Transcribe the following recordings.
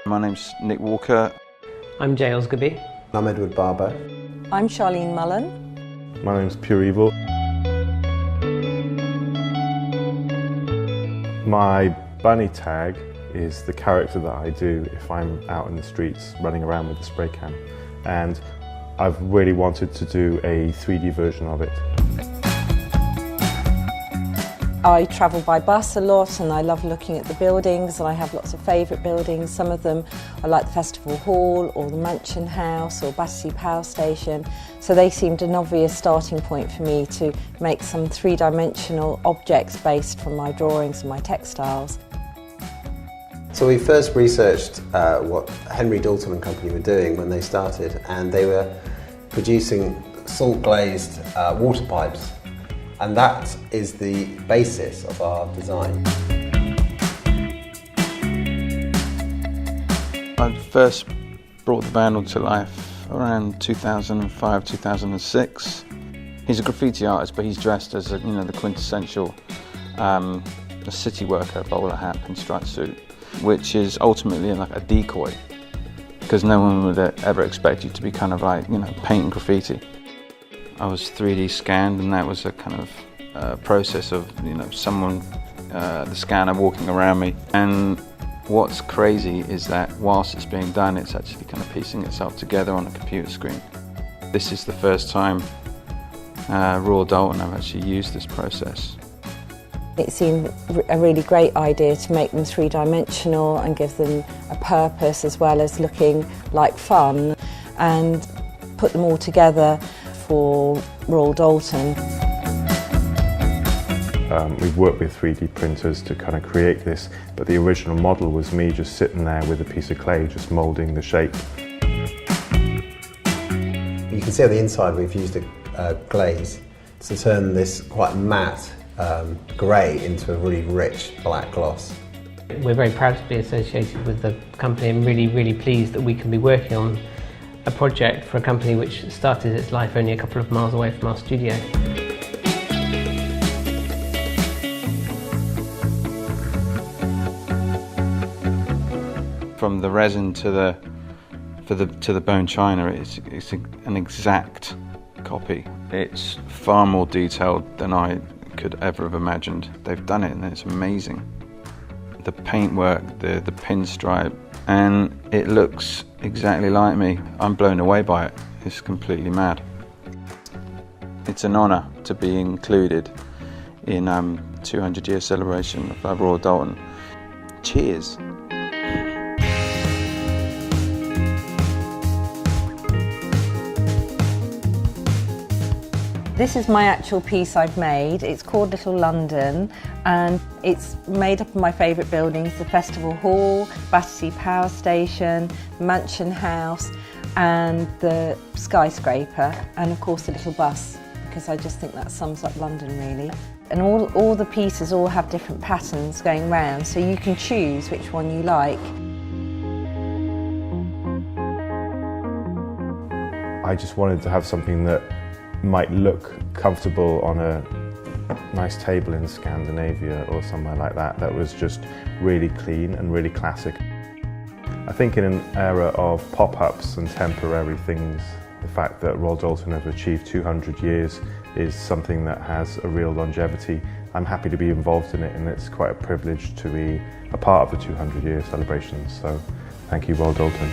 My name's Nick Walker. I'm Jay Osgoody. I'm Edward Barber. I'm Charlene Mullen. My name's Pure Evil. My bunny tag is the character that I do if I'm out in the streets running around with a spray can, and I've really wanted to do a 3D version of it. I travel by bus a lot and I love looking at the buildings, and I have lots of favourite buildings. Some of them are like the Festival Hall or the Mansion House or Battersea Power Station, so they seemed an obvious starting point for me to make some three-dimensional objects based from my drawings and my textiles. So we first researched what Henry Doulton and company were doing when they started, and they were producing salt glazed water pipes, and that is the basis of our design. I first brought the vandal to life around 2005, 2006. He's a graffiti artist, but he's dressed as the quintessential a city worker, bowler hat, pinstripe suit, which is ultimately like a decoy, because no one would ever expect you to be kind of like, painting graffiti. I was 3D scanned, and that was a kind of process of, someone, the scanner walking around me. And what's crazy is that whilst it's being done, it's actually kind of piecing itself together on a computer screen. This is the first time Royal Dolton have actually used this process. It seemed a really great idea to make them three-dimensional and give them a purpose as well as looking like fun, and put them all together for Royal Dolton. We've worked with 3D printers to kind of create this, but the original model was me just sitting there with a piece of clay, just moulding the shape. You can see on the inside we've used a glaze to turn this quite matte grey into a really rich black gloss. We're very proud to be associated with the company, and really, really pleased that we can be working on a project for a company which started its life only a couple of miles away from our studio. From the resin to the bone china, it's an exact copy. It's far more detailed than I could ever have imagined. They've done it, and it's amazing. The paintwork, the pinstripe, and it looks exactly like me. I'm blown away by it. It's completely mad. It's an honour to be included in 200-year celebration of Royal Dolton. Cheers. This is my actual piece I've made. It's called Little London, and it's made up of my favourite buildings: the Festival Hall, Battersea Power Station, Mansion House, and the skyscraper, and of course the little bus, because I just think that sums up London really. And all the pieces all have different patterns going round, so you can choose which one you like. I just wanted to have something that might look comfortable on a nice table in Scandinavia or somewhere like that, that was just really clean and really classic. I think in an era of pop-ups and temporary things, the fact that Royal Dolton have achieved 200 years is something that has a real longevity. I'm happy to be involved in it, and it's quite a privilege to be a part of the 200-year celebrations, so thank you, Royal Dolton.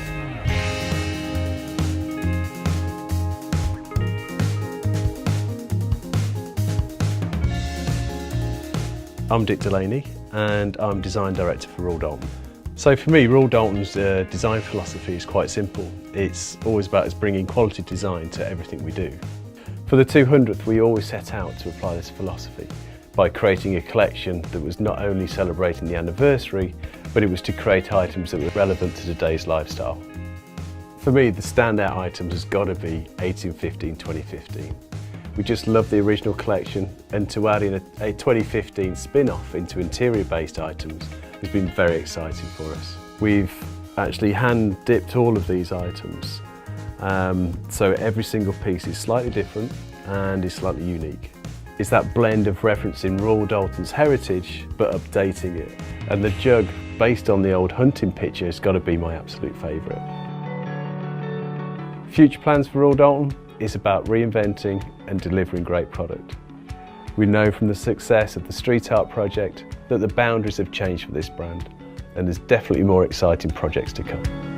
I'm Dick Delaney, and I'm Design Director for Royal Dolton. So for me, Royal Dolton's design philosophy is quite simple. It's always about us bringing quality design to everything we do. For the 200th, we always set out to apply this philosophy by creating a collection that was not only celebrating the anniversary, but it was to create items that were relevant to today's lifestyle. For me, the standout items has got to be 1815, 2015. We just love the original collection, and to add in a 2015 spin-off into interior-based items has been very exciting for us. We've actually hand-dipped all of these items, so every single piece is slightly different and is slightly unique. It's that blend of referencing Royal Dolton's heritage but updating it, and the jug based on the old hunting picture, has got to be my absolute favourite. Future plans for Royal Dolton is about reinventing and delivering great product. We know from the success of the street art project that the boundaries have changed for this brand, and there's definitely more exciting projects to come.